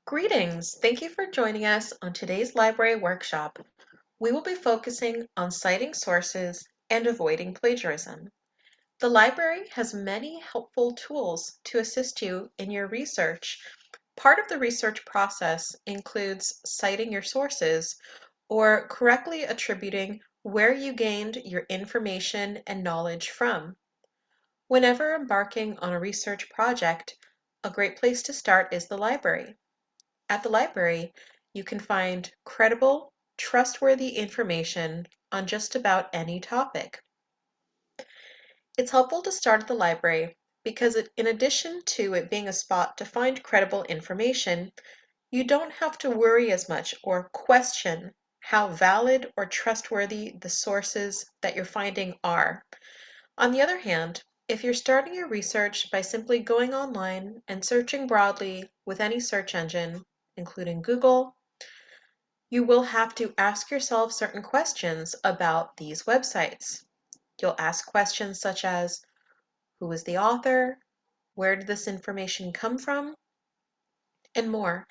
Greetings! Thank you for joining us on today's library workshop. We will be focusing on citing sources and avoiding plagiarism. The library has many helpful tools to assist you in your research. Part of the research process includes citing your sources or correctly attributing where you gained your information and knowledge from. Whenever embarking on a research project, a great place to start is the library. At the library, you can find credible, trustworthy information on just about any topic. It's helpful to start at the library because in addition to it being a spot to find credible information, you don't have to worry as much or question how valid or trustworthy the sources that you're finding are. On the other hand, if you're starting your research by simply going online and searching broadly with any search engine, including Google, you will have to ask yourself certain questions about these websites. You'll ask questions such as, who is the author? Where did this information come from? And more.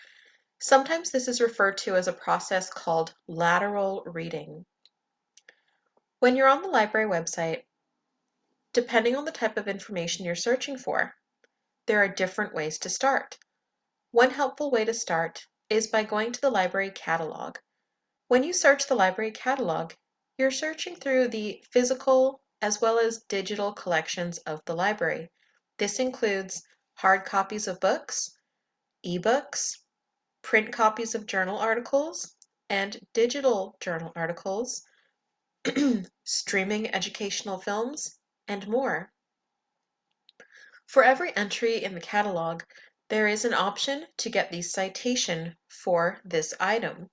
Sometimes this is referred to as a process called lateral reading. When you're on the library website, depending on the type of information you're searching for, there are different ways to start. One helpful way to start is by going to the library catalog. When you search the library catalog, you're searching through the physical as well as digital collections of the library. This includes hard copies of books, ebooks, print copies of journal articles, and digital journal articles, streaming educational films, and more. For every entry in the catalog, there is an option to get the citation for this item.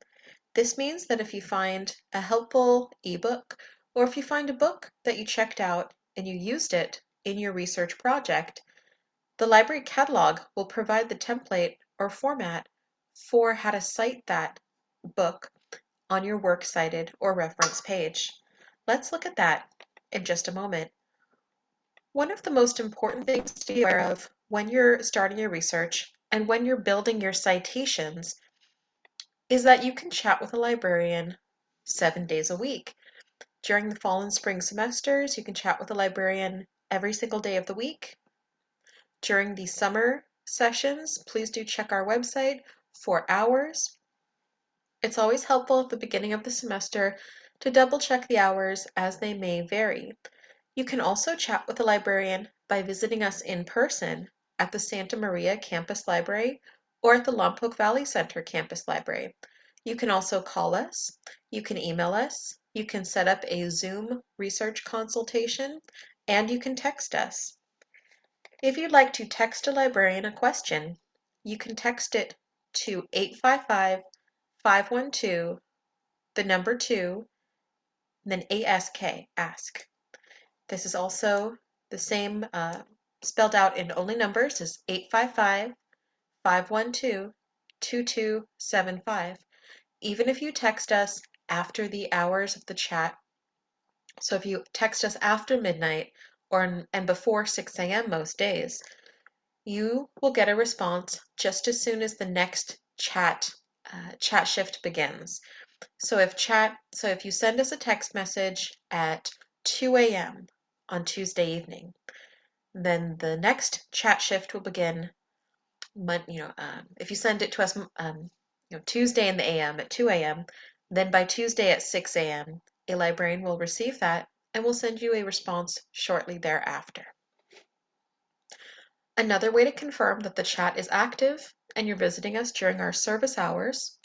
This means that if you find a helpful ebook, or if you find a book that you checked out and you used it in your research project, the library catalog will provide the template or format for how to cite that book on your works cited or reference page. Let's look at that in just a moment. One of the most important things to be aware of when you're starting your research and when you're building your citations is that you can chat with a librarian 7 days a week. During the fall and spring semesters, you can chat with a librarian every single day of the week. During the summer sessions, please do check our website for hours. It's always helpful at the beginning of the semester to double check the hours as they may vary. You can also chat with a librarian by visiting us in person at the Santa Maria Campus Library or at the Lompoc Valley Center Campus Library. You can also call us, you can email us, you can set up a Zoom research consultation, and you can text us. If you'd like to text a librarian a question, you can text it to 855-512, the number 2, then ASK, ask. This is also the same spelled out in only numbers as 855-512-2275. Even if you text us after the hours of the chat, so if you text us after midnight and before 6 a.m. most days, you will get a response just as soon as the next chat shift begins. So if you send us a text message at 2 a.m. on Tuesday evening, then the next chat shift will begin. If you send it to us, Tuesday in the a.m. at 2 a.m., then by Tuesday at 6 a.m., a librarian will receive that and will send you a response shortly thereafter. Another way to confirm that the chat is active and you're visiting us during our service hours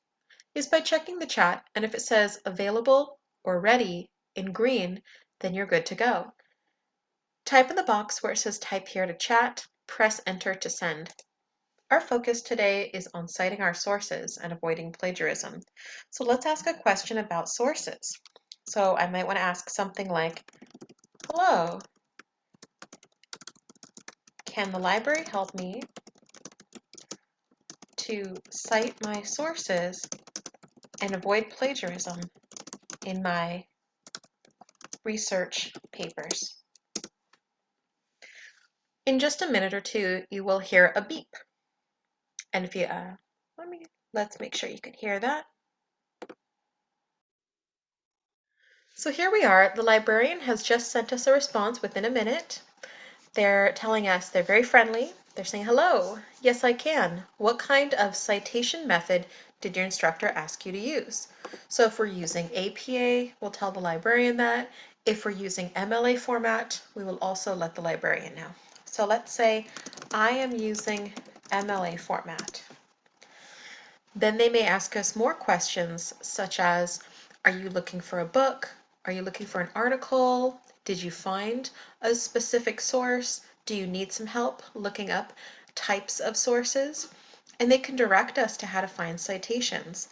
is by checking the chat, and if it says available or ready in green, then you're good to go. Type in the box where it says type here to chat, press enter to send. Our focus today is on citing our sources and avoiding plagiarism. So let's ask a question about sources. So I might want to ask something like, hello, can the library help me to cite my sources and avoid plagiarism in my research papers? In just a minute or two, you will hear a beep. And if you, Let's make sure you can hear that. So here we are. The librarian has just sent us a response within a minute. They're telling us they're very friendly. They're saying, hello, yes, I can. What kind of citation method did your instructor ask you to use? So if we're using APA, we'll tell the librarian that. If we're using MLA format, we will also let the librarian know. So let's say I am using MLA format. Then they may ask us more questions such as, are you looking for a book? Are you looking for an article? Did you find a specific source? Do you need some help looking up types of sources? And they can direct us to how to find citations.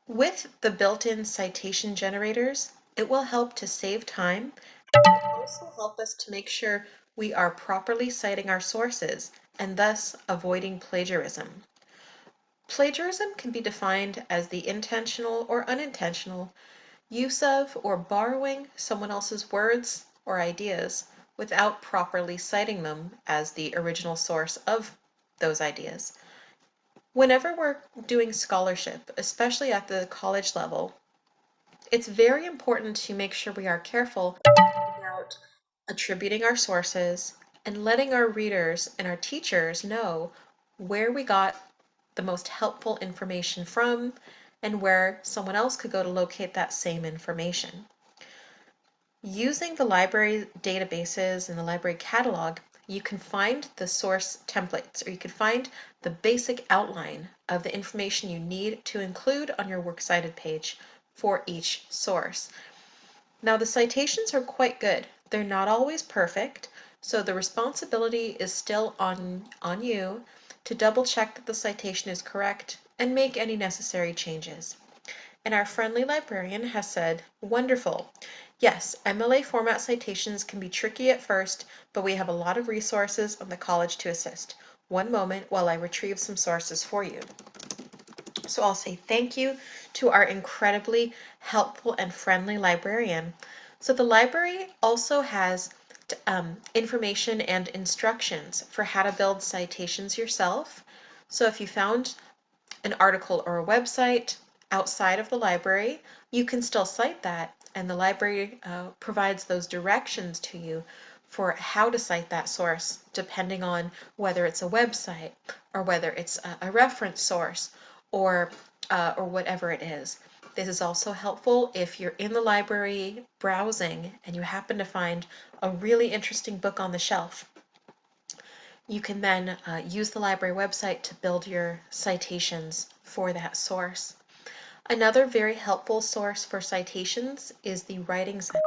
With the built-in citation generators, it will help to save time and also help us to make sure we are properly citing our sources and thus avoiding plagiarism. Plagiarism can be defined as the intentional or unintentional use of or borrowing someone else's words or ideas without properly citing them as the original source of those ideas. Whenever we're doing scholarship, especially at the college level, it's very important to make sure we are careful about attributing our sources and letting our readers and our teachers know where we got the most helpful information from and where someone else could go to locate that same information. Using the library databases and the library catalog, you can find the source templates, or you can find the basic outline of the information you need to include on your works cited page for each source. Now the citations are quite good. They're not always perfect, so the responsibility is still on you to double check that the citation is correct and make any necessary changes. And our friendly librarian has said, wonderful. Yes, MLA format citations can be tricky at first, but we have a lot of resources on the college to assist. One moment while I retrieve some sources for you. So I'll say thank you to our incredibly helpful and friendly librarian. So the library also has information and instructions for how to build citations yourself. So if you found an article or a website outside of the library, you can still cite that, and the library provides those directions to you for how to cite that source, depending on whether it's a website or whether it's a reference source or whatever it is. This is also helpful if you're in the library browsing and you happen to find a really interesting book on the shelf. You can then use the library website to build your citations for that source. Another very helpful source for citations is the Writing Center.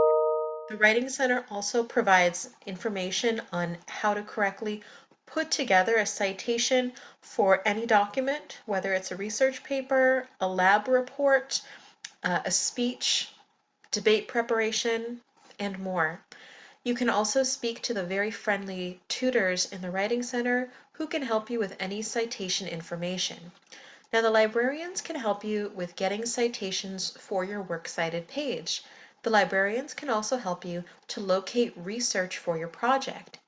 The Writing Center also provides information on how to correctly put together a citation for any document, whether it's a research paper, a lab report, a speech, debate preparation, and more. You can also speak to the very friendly tutors in the Writing Center who can help you with any citation information. Now, the librarians can help you with getting citations for your works cited page. The librarians can also help you to locate research for your project.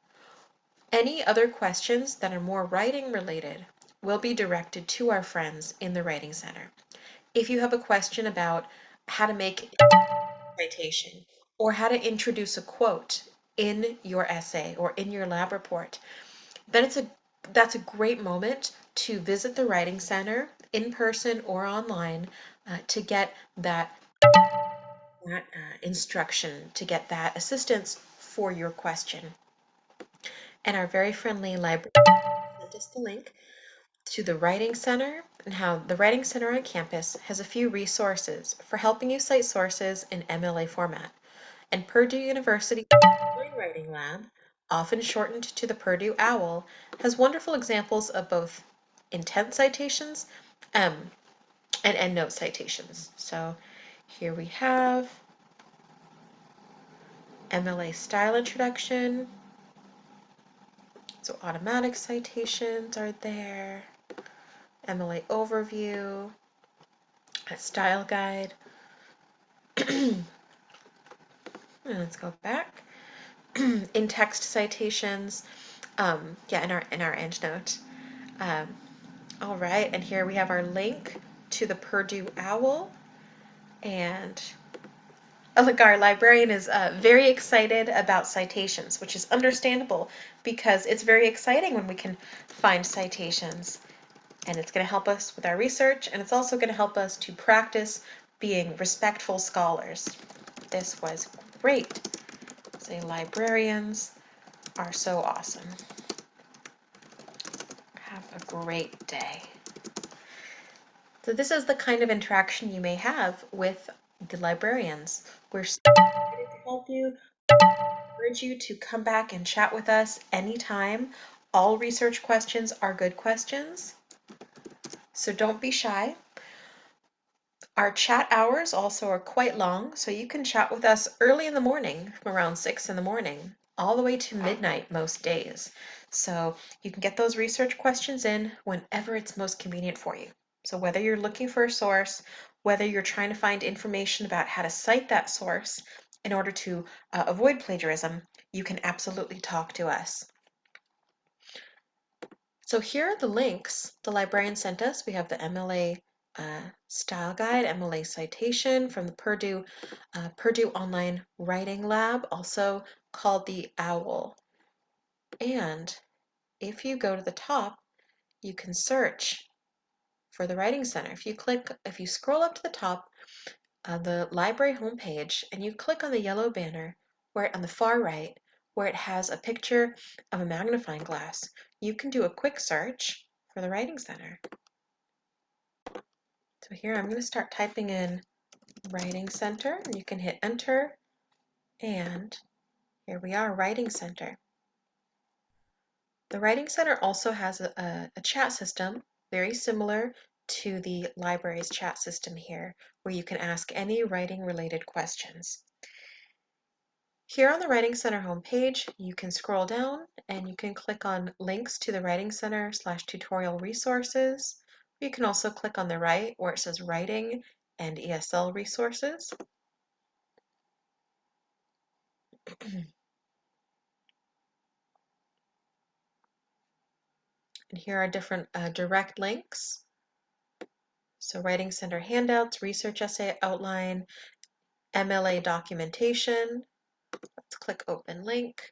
Any other questions that are more writing related will be directed to our friends in the Writing Center. If you have a question about how to make citation or how to introduce a quote in your essay or in your lab report, then that's a great moment to visit the Writing Center in person or online to get that instruction, to get that assistance for your question. And our very friendly librarian sent us the link to the Writing Center and how the Writing Center on campus has a few resources for helping you cite sources in MLA format. And Purdue University Writing Lab, often shortened to the Purdue OWL, has wonderful examples of both intent citations and endnote citations. So here we have MLA style introduction. So automatic citations are there. MLA overview, a style guide. Let's go back. In text citations, in our endnote. Um, All right, and here we have our link to the Purdue OWL, and look, our librarian is very excited about citations, which is understandable because it's very exciting when we can find citations, and it's going to help us with our research, and it's also going to help us to practice being respectful scholars. This was great. Say librarians are so awesome. Have a great day. So this is the kind of interaction you may have with the librarians. We're excited to help you. I encourage you to come back and chat with us anytime. All research questions are good questions, so don't be shy. Our chat hours also are quite long, so you can chat with us early in the morning, from around 6 in the morning, all the way to midnight most days. So you can get those research questions in whenever it's most convenient for you. So whether you're looking for a source, whether you're trying to find information about how to cite that source in order to avoid plagiarism, you can absolutely talk to us. So here are the links the librarian sent us. We have the MLA style guide, MLA citation from the Purdue Online Writing Lab, also called the OWL. And if you go to the top, you can search for the Writing Center. If you scroll up to the top of the library homepage and you click on the yellow banner where on the far right, where it has a picture of a magnifying glass, you can do a quick search for the Writing Center. So here I'm going to start typing in Writing Center, and you can hit enter, and here we are, Writing Center. The Writing Center also has a chat system very similar to the library's chat system here, where you can ask any writing related questions. Here on the Writing Center homepage, you can scroll down and you can click on links to the Writing Center / tutorial resources. You can also click on the right where it says Writing and ESL resources. And here are different direct links. So Writing Center handouts, research essay outline, MLA documentation. Let's click open link.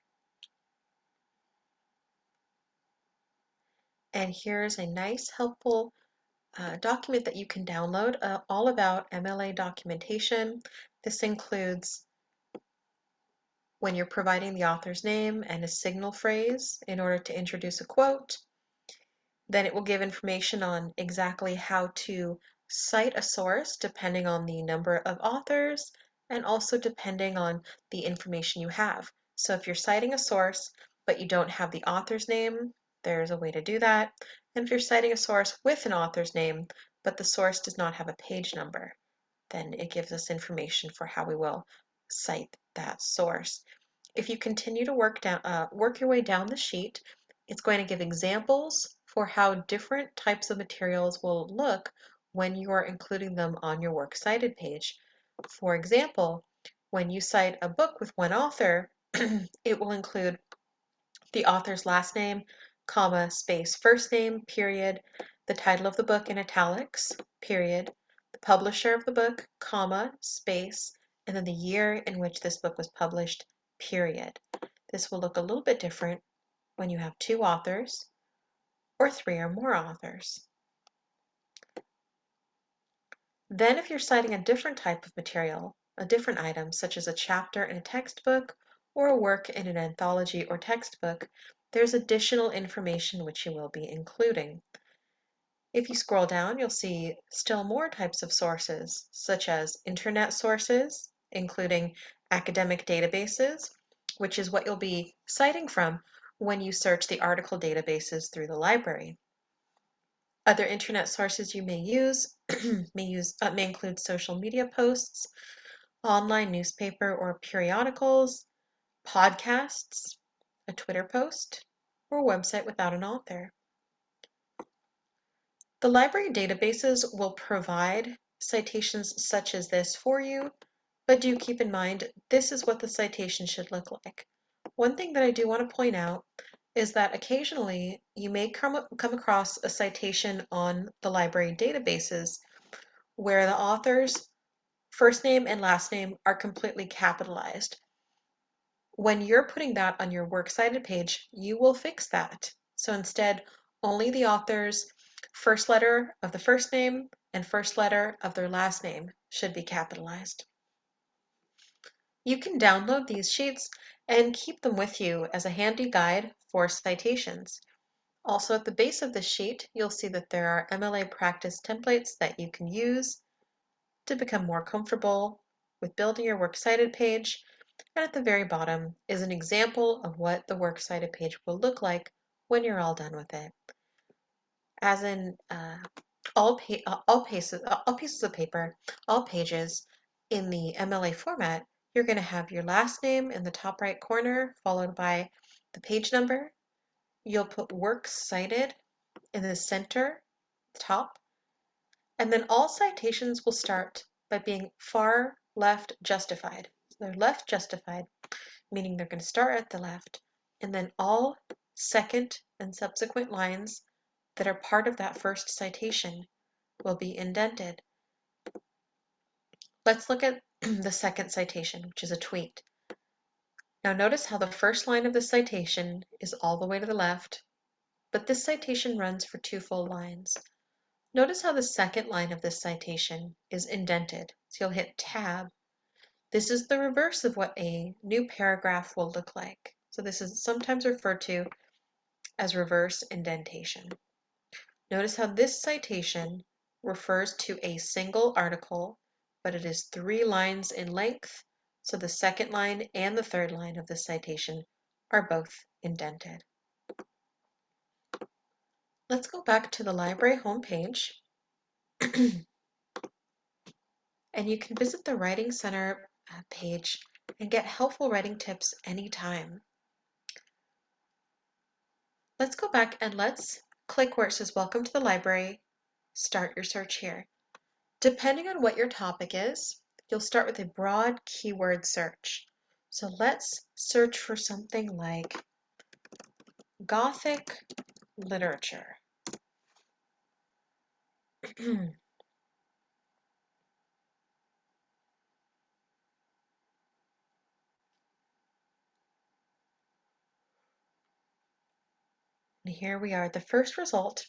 And here's a nice helpful document that you can download all about MLA documentation. This includes when you're providing the author's name and a signal phrase in order to introduce a quote. Then it will give information on exactly how to cite a source depending on the number of authors and also depending on the information you have. So if you're citing a source but you don't have the author's name, there's a way to do that. And if you're citing a source with an author's name but the source does not have a page number, then it gives us information for how we will cite that source. If you continue to work your way down the sheet, it's going to give examples for how different types of materials will look when you are including them on your works cited page. For example, when you cite a book with one author, it will include the author's last name, comma, space, first name, period, the title of the book in italics, period, the publisher of the book, comma, space, and then the year in which this book was published, period. This will look a little bit different when you have two authors or three or more authors. Then if you're citing a different type of material, a different item, such as a chapter in a textbook or a work in an anthology or textbook, there's additional information which you will be including. If you scroll down, you'll see still more types of sources, such as internet sources, including academic databases, which is what you'll be citing from when you search the article databases through the library. Other internet sources you may use may include social media posts, online newspaper or periodicals, podcasts, a Twitter post, or a website without an author. The library databases will provide citations such as this for you, but do keep in mind this is what the citation should look like. One thing that I do want to point out is that occasionally you may come across a citation on the library databases where the author's first name and last name are completely capitalized. When you're putting that on your works cited page, you will fix that. So instead, only the author's first letter of the first name and first letter of their last name should be capitalized. You can download these sheets and keep them with you as a handy guide for citations. Also, at the base of the sheet, you'll see that there are MLA practice templates that you can use to become more comfortable with building your works cited page. And at the very bottom is an example of what the works cited page will look like when you're all done with it. As in all pieces of paper, all pages in the MLA format, you're going to have your last name in the top right corner, followed by the page number. You'll put works cited in the center, top, and then all citations will start by being far left justified. So they're left justified, meaning they're going to start at the left, and then all second and subsequent lines that are part of that first citation will be indented. Let's look at the second citation, which is a tweet. Now notice how the first line of the citation is all the way to the left, but this citation runs for 2 full lines. Notice how the second line of this citation is indented, so you'll hit Tab. This is the reverse of what a new paragraph will look like. So this is sometimes referred to as reverse indentation. Notice how this citation refers to a single article, but it is 3 lines in length, so the second line and the third line of the citation are both indented. Let's go back to the library homepage, and you can visit the Writing Center page and get helpful writing tips anytime. Let's go back and let's click where it says Welcome to the Library, start your search here. Depending on what your topic is, you'll start with a broad keyword search. So let's search for something like Gothic literature. And here we are. The first result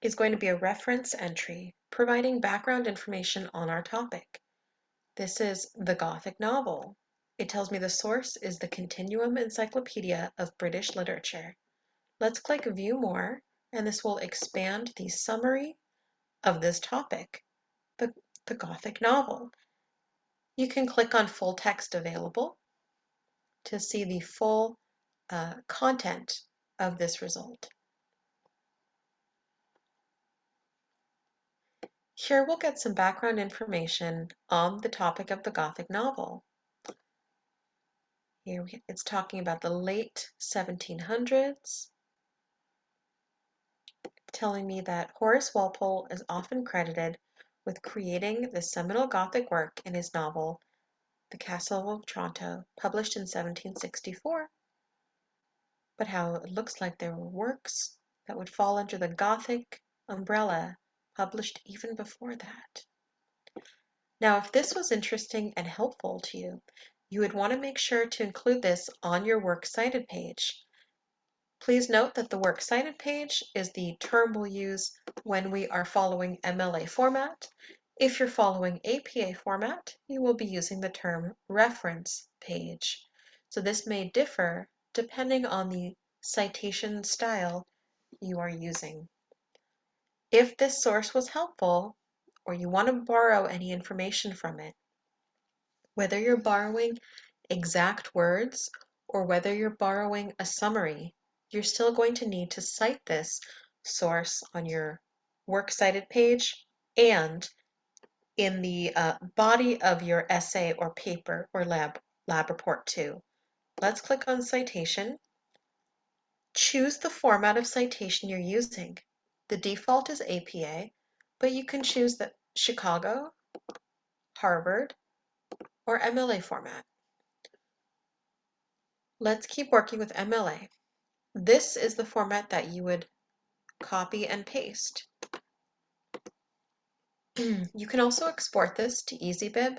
is going to be a reference entry providing background information on our topic. This is the Gothic novel. It tells me the source is the Continuum Encyclopedia of British Literature. Let's click View More, and this will expand the summary of this topic, the Gothic novel. You can click on Full Text Available to see the full content of this result. Here we'll get some background information on the topic of the Gothic novel. Here it's talking about the late 1700s, telling me that Horace Walpole is often credited with creating the seminal Gothic work in his novel, The Castle of Otranto, published in 1764, but how it looks like there were works that would fall under the Gothic umbrella published even before that. Now, if this was interesting and helpful to you, you would want to make sure to include this on your Works Cited page. Please note that the Works Cited page is the term we'll use when we are following MLA format. If you're following APA format, you will be using the term reference page. So this may differ depending on the citation style you are using. If this source was helpful, or you want to borrow any information from it, whether you're borrowing exact words or whether you're borrowing a summary, you're still going to need to cite this source on your Works Cited page and in the body of your essay or paper or lab report too. Let's click on Citation. Choose the format of citation you're using. The default is APA, but you can choose the Chicago, Harvard, or MLA format. Let's keep working with MLA. This is the format that you would copy and paste. You can also export this to EasyBib,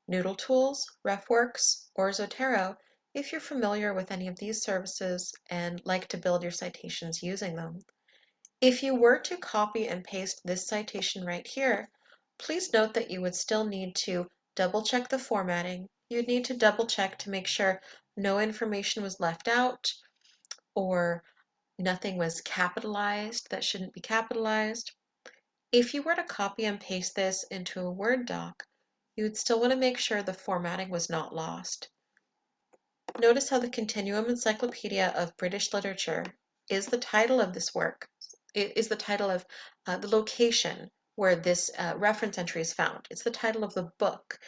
Noodle Tools, RefWorks, or Zotero if you're familiar with any of these services and like to build your citations using them. If you were to copy and paste this citation right here, please note that you would still need to double check the formatting. You'd need to double check to make sure no information was left out or nothing was capitalized that shouldn't be capitalized. If you were to copy and paste this into a Word doc, you would still want to make sure the formatting was not lost. Notice how the Continuum Encyclopedia of British Literature is the title of this work. It is the title of the location where this reference entry is found. It's the title of the book,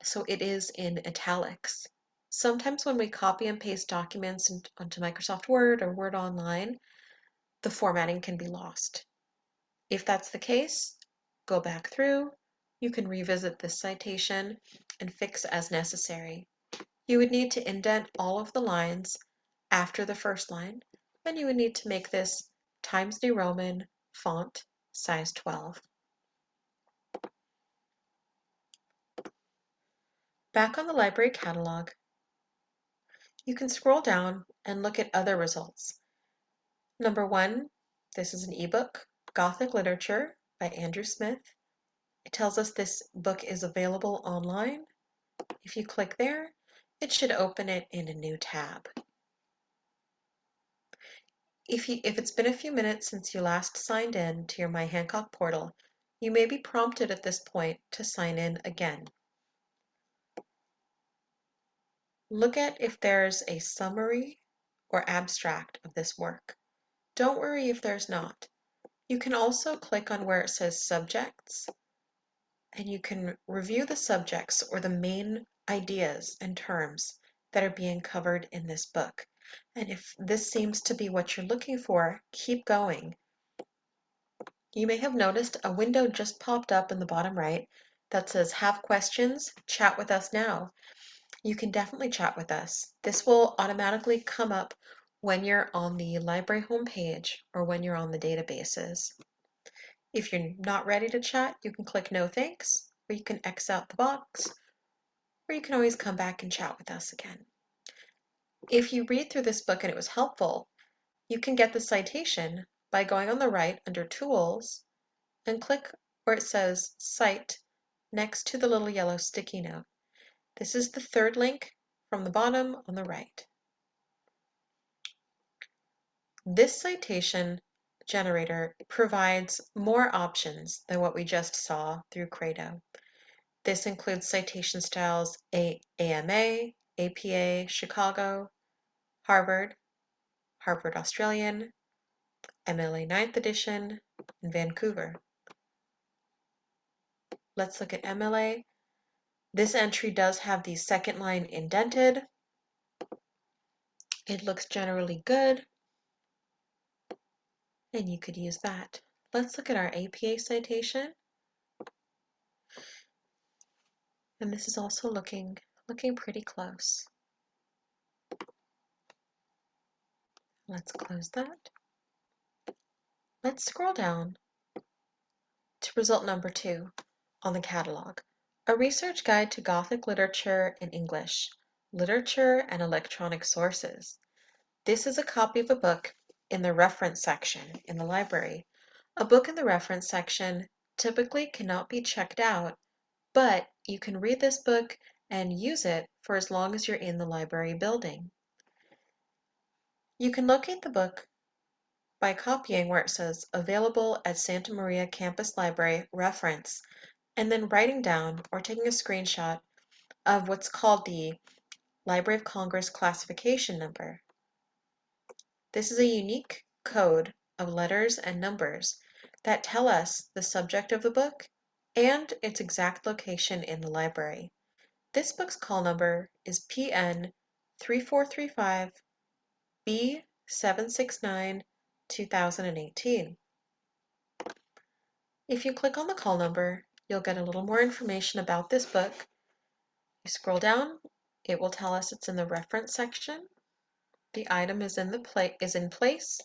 so it is in italics. Sometimes when we copy and paste documents onto Microsoft Word or Word Online, the formatting can be lost. If that's the case, go back through. You can revisit this citation and fix as necessary. You would need to indent all of the lines after the first line, and you would need to make this Times New Roman font size 12. Back on the library catalog, you can scroll down and look at other results. Number 1, this is an ebook, Gothic Literature by Andrew Smith. It tells us this book is available online. If you click there, it should open it in a new tab. If it's been a few minutes since you last signed in to your My Hancock portal, you may be prompted at this point to sign in again. Look at if there's a summary or abstract of this work. Don't worry if there's not. You can also click on where it says subjects, and you can review the subjects or the main ideas and terms that are being covered in this book. And if this seems to be what you're looking for, keep going. You may have noticed a window just popped up in the bottom right that says "Have questions? Chat with us now." You can definitely chat with us. This will automatically come up when you're on the library homepage or when you're on the databases. If you're not ready to chat, you can click "No thanks," or you can X out the box, or you can always come back and chat with us again. If you read through this book and it was helpful, you can get the citation by going on the right under Tools and click where it says Cite next to the little yellow sticky note. This is the third link from the bottom on the right. This citation generator provides more options than what we just saw through Credo. This includes citation styles AMA, APA, Chicago, Harvard, Harvard Australian, MLA 9th edition, and Vancouver. Let's look at MLA. This entry does have the second line indented. It looks generally good, and you could use that. Let's look at our APA citation. And this is also looking pretty close. Let's close that. Let's scroll down to result number 2 on the catalog. A research guide to Gothic literature in English, literature and electronic sources. This is a copy of a book in the reference section in the library. A book in the reference section typically cannot be checked out, but you can read this book and use it for as long as you're in the library building. You can locate the book by copying where it says "Available at Santa Maria Campus Library Reference" and then writing down or taking a screenshot of what's called the Library of Congress classification number. This is a unique code of letters and numbers that tell us the subject of the book and its exact location in the library. This book's call number is PN 3435 B769 2018. If you click on the call number, you'll get a little more information about this book. You scroll down, it will tell us it's in the reference section. The item is in place,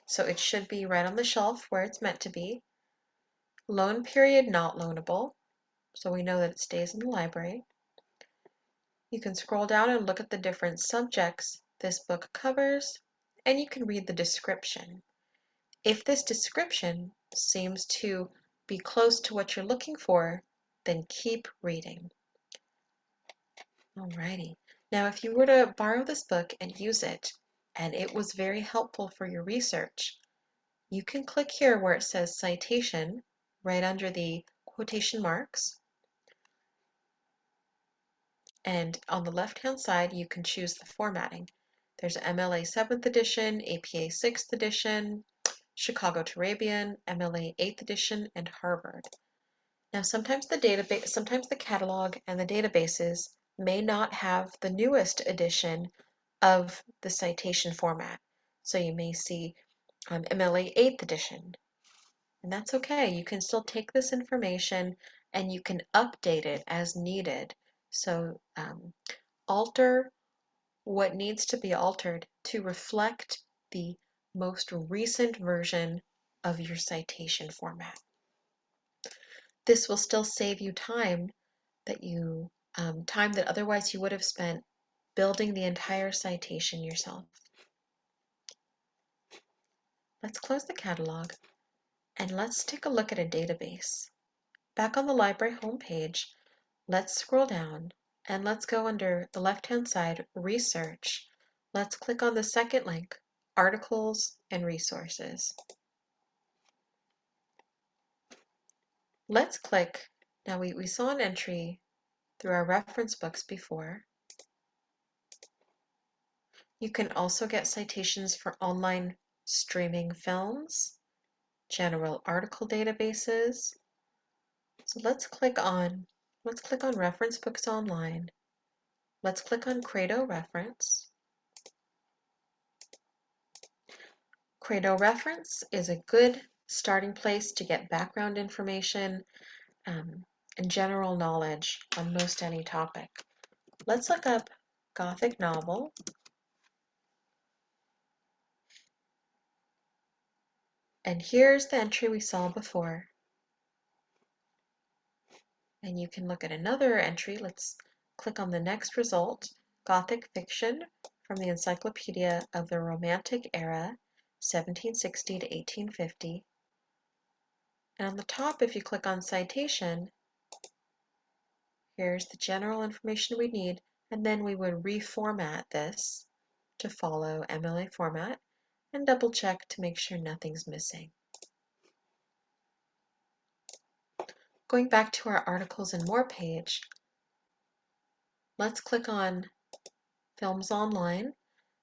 so it should be right on the shelf where it's meant to be. Loan period not loanable, so we know that it stays in the library. You can scroll down and look at the different subjects this book covers, and you can read the description. If this description seems to be close to what you're looking for, then keep reading. Alrighty. Now, if you were to borrow this book and use it, and it was very helpful for your research, you can click here where it says citation, right under the quotation marks. And on the left-hand side, you can choose the formatting. There's MLA 7th edition, APA 6th edition, Chicago Turabian, MLA 8th edition, and Harvard. Now, sometimes the catalog and the databases may not have the newest edition of the citation format. So you may see MLA 8th edition, and that's okay. You can still take this information and you can update it as needed. So alter what needs to be altered to reflect the most recent version of your citation format. This will still save you time that otherwise you would have spent building the entire citation yourself. Let's close the catalog and let's take a look at a database. Back on the library homepage, let's scroll down and let's go under the left-hand side, Research. Let's click on the second link, Articles and Resources. Let's click, now we saw an entry through our reference books before. You can also get citations for online streaming films, general article databases. So let's click on Reference Books Online. Let's click on Credo Reference. Credo Reference is a good starting place to get background information and general knowledge on most any topic. Let's look up Gothic novel. And here's the entry we saw before. And you can look at another entry. Let's click on the next result, Gothic fiction from the Encyclopedia of the Romantic Era, 1760 to 1850. And on the top, if you click on citation, here's the general information we need, and then we would reformat this to follow MLA format and double check to make sure nothing's missing. Going back to our Articles and More page, let's click on Films Online.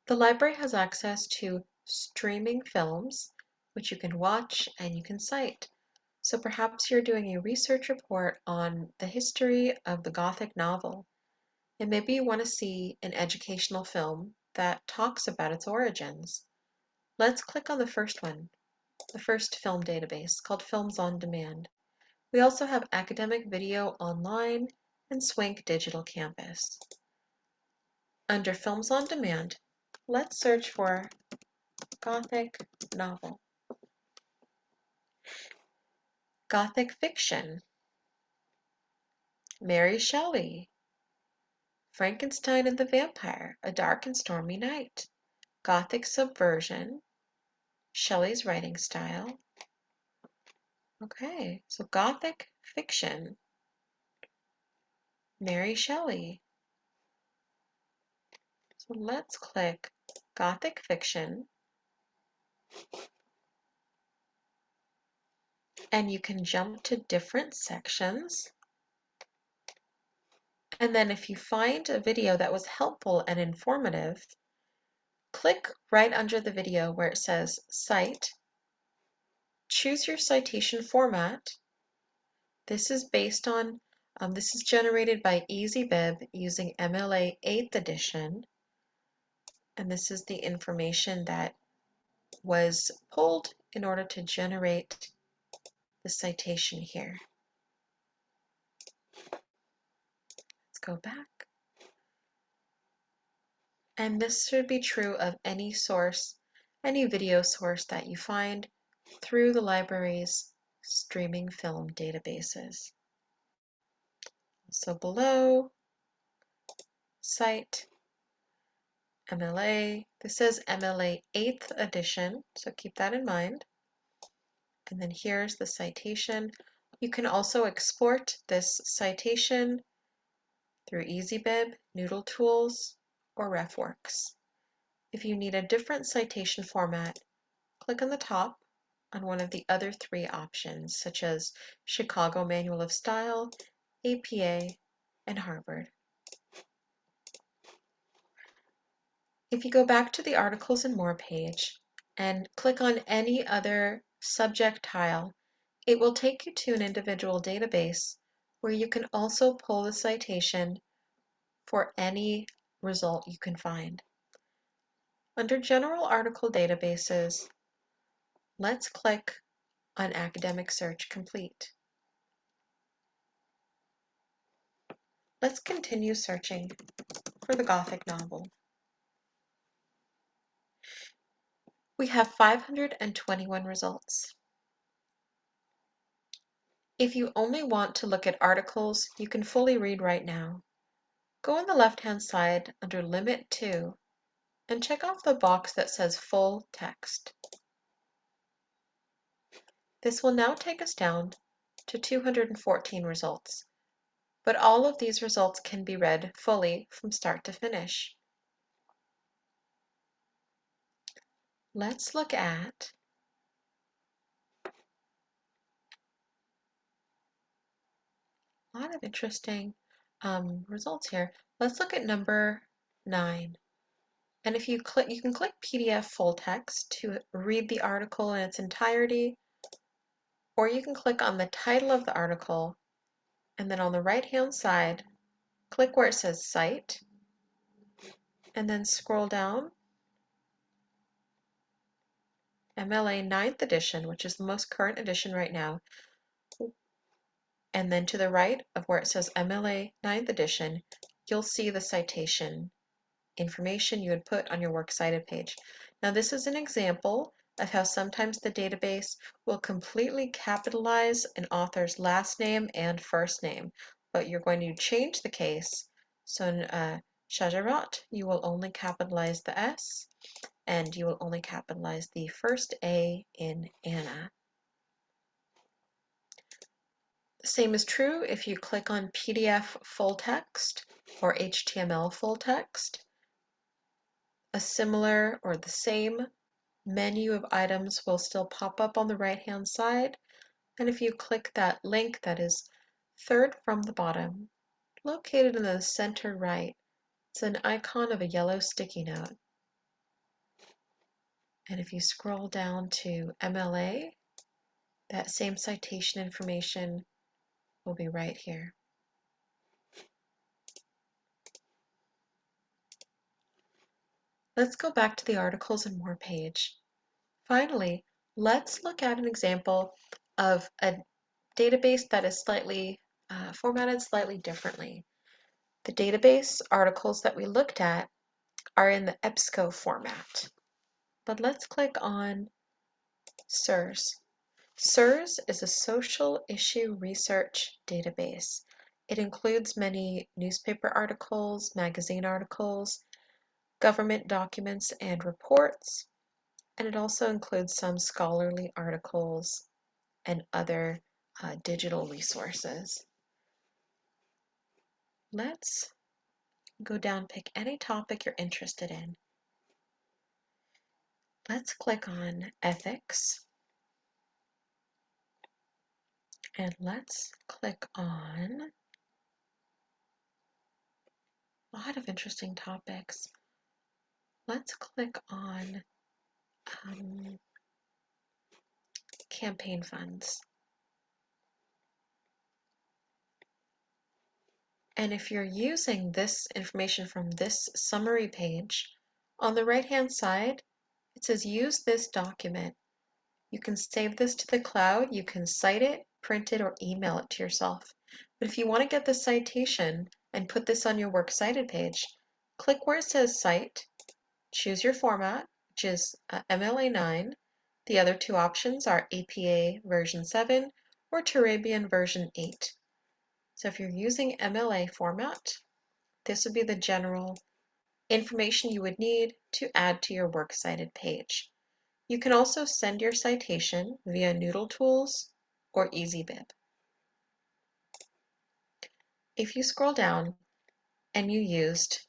The library has access to streaming films, which you can watch and you can cite. So perhaps you're doing a research report on the history of the Gothic novel, and maybe you want to see an educational film that talks about its origins. Let's click on the first one, the first film database called Films on Demand. We also have Academic Video Online and Swank Digital Campus. Under Films on Demand, let's search for Gothic novel. Gothic fiction. Mary Shelley. Frankenstein and the Vampire, A Dark and Stormy Night. Gothic subversion. Shelley's writing style. Okay, so Gothic fiction. Mary Shelley. So let's click Gothic fiction. And you can jump to different sections. And then if you find a video that was helpful and informative, click right under the video where it says Cite. Choose your citation format. This is generated by EasyBib using MLA 8th edition. And this is the information that was pulled in order to generate the citation here. Let's go back. And this should be true of any source, any video source that you find through the library's streaming film databases. So below, cite, MLA. This says MLA 8th edition, so keep that in mind. And then here's the citation. You can also export this citation through EasyBib, Noodle Tools, or RefWorks. If you need a different citation format, click on the top on one of the other three options, such as Chicago Manual of Style, APA, and Harvard. If you go back to the Articles and More page and click on any other subject tile, it will take you to an individual database where you can also pull the citation for any result you can find. Under General Article Databases, let's click on Academic Search Complete. Let's continue searching for the Gothic novel. We have 521 results. If you only want to look at articles you can fully read right now, go on the left-hand side under Limit To and check off the box that says Full Text. This will now take us down to 214 results, but all of these results can be read fully from start to finish. Let's look at a lot of interesting results here. Let's look at number 9. And if you click, you can click PDF full text to read the article in its entirety, or you can click on the title of the article, and then on the right-hand side, click where it says Cite, and then scroll down, MLA 9th edition, which is the most current edition right now, and then to the right of where it says MLA 9th edition, you'll see the citation information you would put on your Works Cited page. Now this is an example of how sometimes the database will completely capitalize an author's last name and first name, but you're going to change the case. So in Shajarat, you will only capitalize the S, and you will only capitalize the first A in Anna. The same is true if you click on PDF full text or HTML full text. A similar or the same menu of items will still pop up on the right-hand side. And if you click that link that is third from the bottom, located in the center right, it's an icon of a yellow sticky note. And if you scroll down to MLA, that same citation information will be right here. Let's go back to the Articles and More page. Finally, let's look at an example of a database that is slightly formatted slightly differently. The database articles that we looked at are in the EBSCO format. But let's click on SIRS. SIRS is a social issue research database. It includes many newspaper articles, magazine articles, government documents and reports, and it also includes some scholarly articles and other digital resources. Let's go down, pick any topic you're interested in. Let's click on ethics, and let's click on a lot of interesting topics. Let's click on campaign funds. And if you're using this information from this summary page, on the right-hand side, it says use this document. You can save this to the cloud, you can cite it, print it, or email it to yourself. But if you want to get the citation and put this on your Works Cited page, Click where it says Cite, choose your format, which is MLA9. The other two options are APA version 7 or Turabian version 8. So if you're using MLA format, this would be the general information you would need to add to your works cited page. You can also send your citation via Noodle Tools or EasyBib. If you scroll down and you used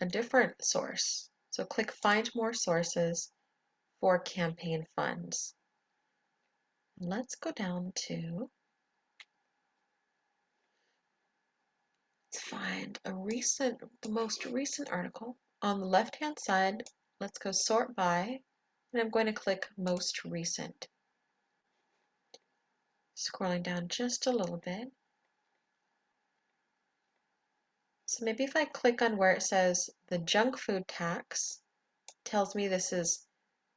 a different source, so click Find More Sources for campaign funds. Let's go down to, let's find the most recent article. On the left-hand side, let's go Sort By, and I'm going to click Most Recent. Scrolling down just a little bit. So maybe if I click on where it says the junk food tax, tells me this is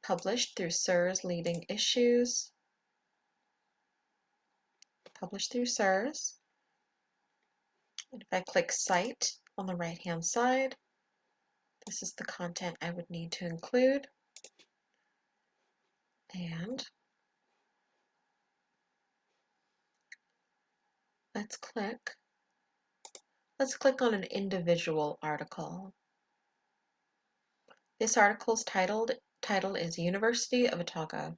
published through SIRS Leading Issues, published through SIRS. And if I click Cite on the right-hand side, this is the content I would need to include. And let's click on an individual article. This article's title is University of Otago,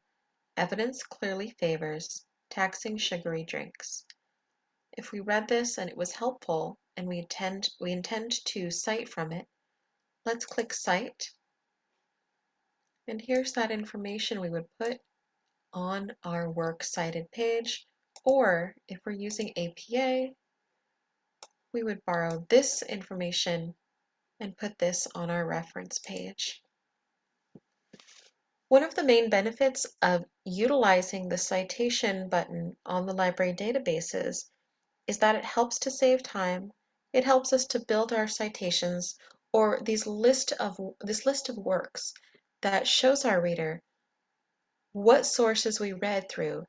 Evidence Clearly Favors Taxing Sugary Drinks. If we read this and it was helpful and we intend to cite from it, let's click Cite. And here's that information we would put on our works cited page, or if we're using APA, we would borrow this information and put this on our reference page. One of the main benefits of utilizing the citation button on the library databases is that it helps to save time. It helps us to build our citations or this list of works that shows our reader what sources we read through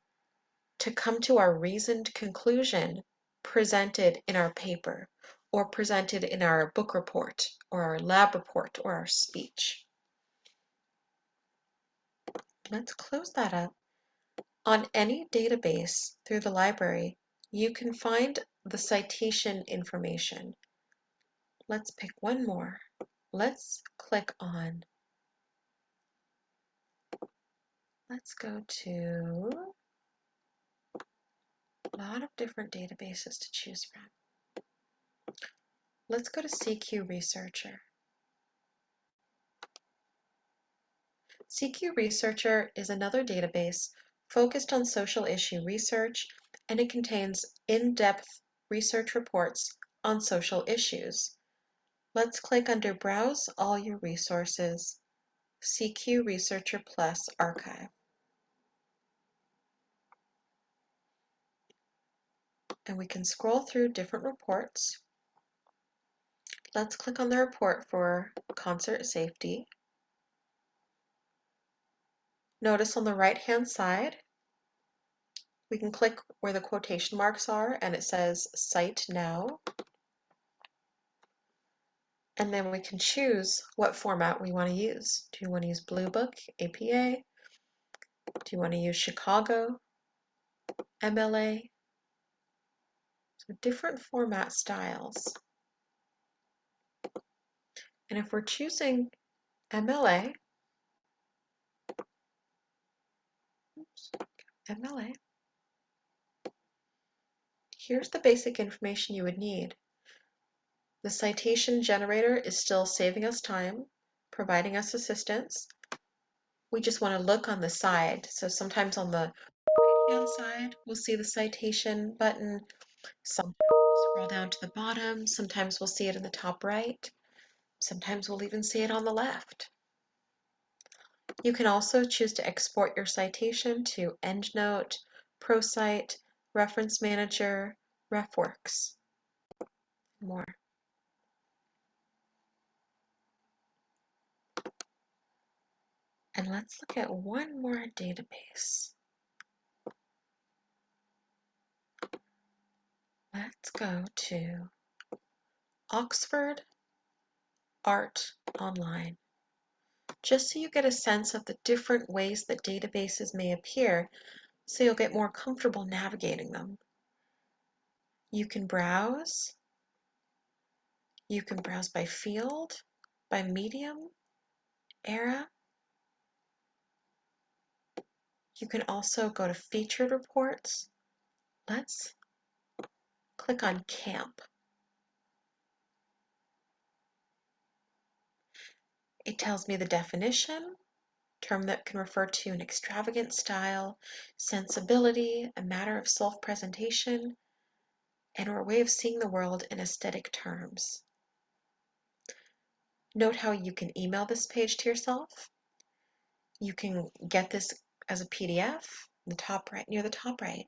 to come to our reasoned conclusion presented in our paper or presented in our book report or our lab report or our speech. Let's close that up. On any database through the library, you can find the citation information. Let's pick one more. Let's go to a lot of different databases to choose from. Let's go to CQ Researcher. CQ Researcher is another database focused on social issue research, and it contains in-depth research reports on social issues. Let's click under Browse All Your Resources, CQ Researcher Plus Archive. And we can scroll through different reports. Let's click on the report for concert safety. Notice on the right-hand side, we can click where the quotation marks are and it says Cite Now. And then we can choose what format we want to use. Do you want to use Blue Book, APA? Do you want to use Chicago, MLA? So different format styles. And if we're choosing MLA, here's the basic information you would need. The citation generator is still saving us time, providing us assistance. We just want to look on the side. So sometimes on the right-hand side, we'll see the citation button. Sometimes we'll scroll down to the bottom. Sometimes we'll see it in the top right. Sometimes we'll even see it on the left. You can also choose to export your citation to EndNote, ProCite, Reference Manager, RefWorks, and more. And let's look at one more database. Let's go to Oxford art online, just so you get a sense of the different ways that databases may appear, so you'll get more comfortable navigating them. You can browse. You can browse by field, by medium, era. You can also go to featured reports. Let's click on camp. It tells me the definition, term that can refer to an extravagant style, sensibility, a matter of self-presentation, and or a way of seeing the world in aesthetic terms. Note how you can email this page to yourself. You can get this as a PDF in the top right, near the top right.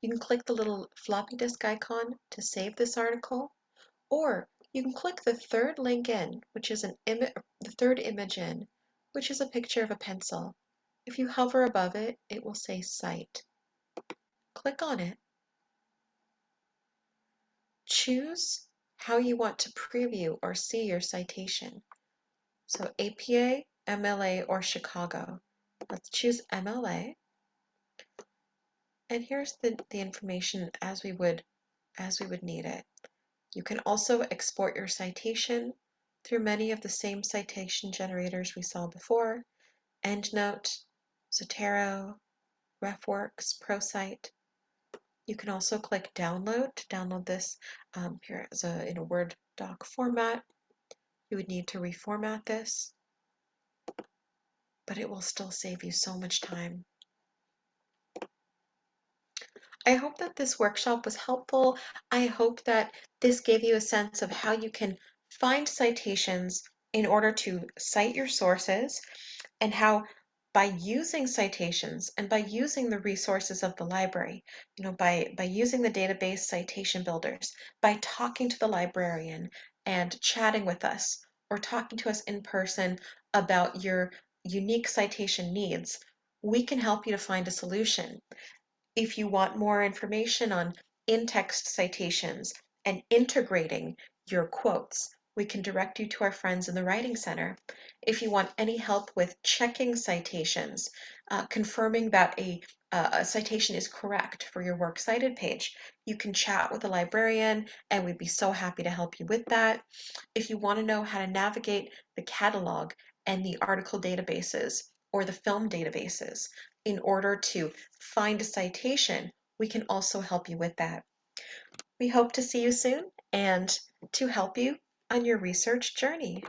You can click the little floppy disk icon to save this article, or you can click the third link in, which is the third image in, which is a picture of a pencil. If you hover above it, it will say Cite. Click on it. Choose how you want to preview or see your citation. So APA, MLA, or Chicago. Let's choose MLA. And here's the information as we would need it. You can also export your citation through many of the same citation generators we saw before: EndNote, Zotero, RefWorks, ProCite. You can also click download to download this here as in a Word doc format. You would need to reformat this, but it will still save you so much time. I hope that this workshop was helpful. I hope that this gave you a sense of how you can find citations in order to cite your sources, and how by using citations and by using the resources of the library, by using the database citation builders, by talking to the librarian and chatting with us, or talking to us in person about your unique citation needs, we can help you to find a solution. If you want more information on in-text citations and integrating your quotes, we can direct you to our friends in the Writing Center. If you want any help with checking citations, confirming that a citation is correct for your Works Cited page, you can chat with a librarian, and we'd be so happy to help you with that. If you want to know how to navigate the catalog and the article databases or the film databases in order to find a citation, we can also help you with that. We hope to see you soon and to help you on your research journey.